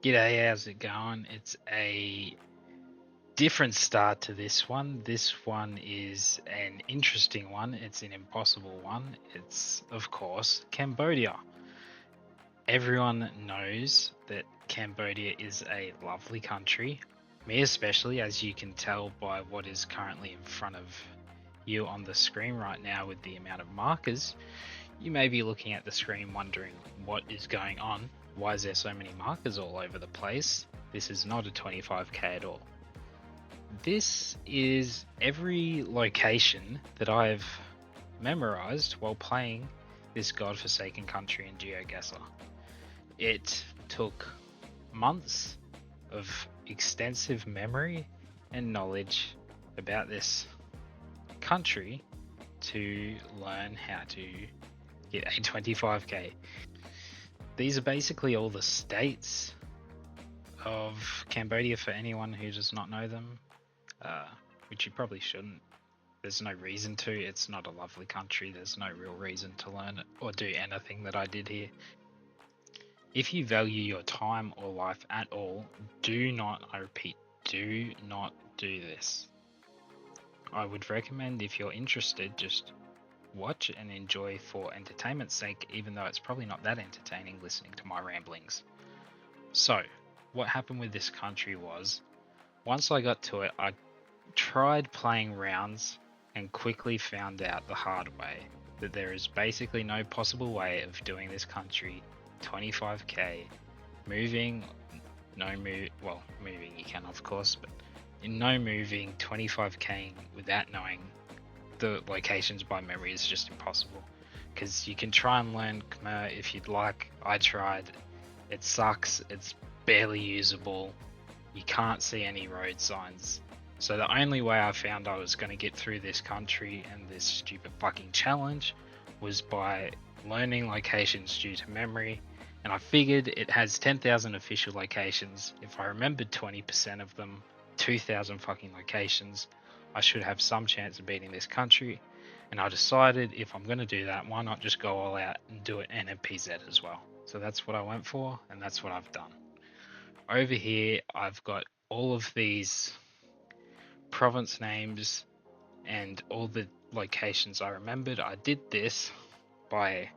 G'day, how's it going? It's a different start to this one. This one is an interesting one. It's an impossible one. It's, of course, Cambodia. Everyone knows that Cambodia is a lovely country. Me especially, as you can tell by what is currently in front of you on the screen right now with the amount of markers. You may be looking at the screen wondering what is going on. Why is there so many markers all over the place? This is not a 25k at all. This is every location that I've memorized while playing this godforsaken country in GeoGuessr. It took months of extensive memory and knowledge about this country to learn how to get a 25k. These are basically all the states of Cambodia for anyone who does not know them, which you probably shouldn't. There's no reason to. It's not a lovely country. There's no real reason to learn it or do anything that I did here. If you value your time or life at all, do not, I repeat, do not do this. I would recommend, if you're interested, just watch and enjoy for entertainment's sake, even though it's probably not that entertaining listening to my ramblings. So, what happened with this country was, once I got to it, I tried playing rounds and quickly found out the hard way that there is basically no possible way of doing this country 25k, moving you can of course, but in no moving 25k without knowing the locations by memory is just impossible. Because you can try and learn Khmer if you'd like. I tried. It sucks. It's barely usable. You can't see any road signs. So the only way I found I was going to get through this country and this stupid fucking challenge was by learning locations due to memory. And I figured it has 10,000 official locations. If I remembered 20% of them, 2,000 fucking locations, I should have some chance of beating this country. And I decided if I'm going to do that, why not just go all out and do it NMPZ as well. So that's what I went for, and that's what I've done. Over here, I've got all of these province names and all the locations I remembered. I did this by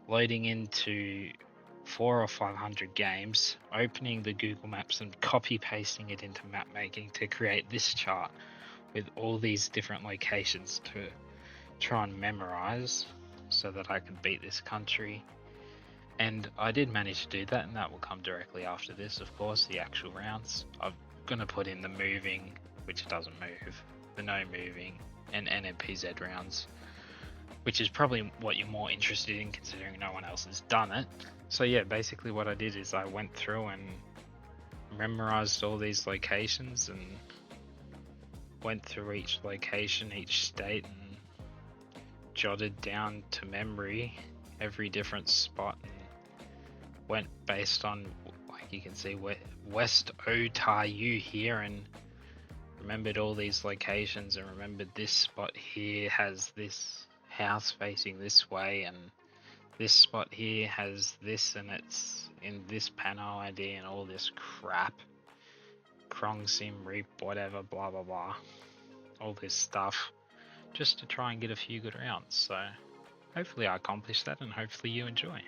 loading into 400 or 500 games, opening the Google Maps and copy pasting it into map making to create this chart with all these different locations to try and memorize so that I could beat this country. And I did manage to do that, and that will come directly after this, of course, the actual rounds. I'm going to put in the moving, which doesn't move, the no moving, and NMPZ rounds, which is probably what you're more interested in considering no one else has done it. So yeah, basically what I did is I went through and memorized all these locations and went through each location, each state, and jotted down to memory every different spot and went based on, like you can see, West Otayu here, and remembered all these locations and remembered this spot here has this house facing this way, and this spot here has this and it's in this panel ID and all this crap. Krong Sim Reap, whatever, blah blah blah. All this stuff. Just to try and get a few good rounds. So hopefully I accomplished that and hopefully you enjoy.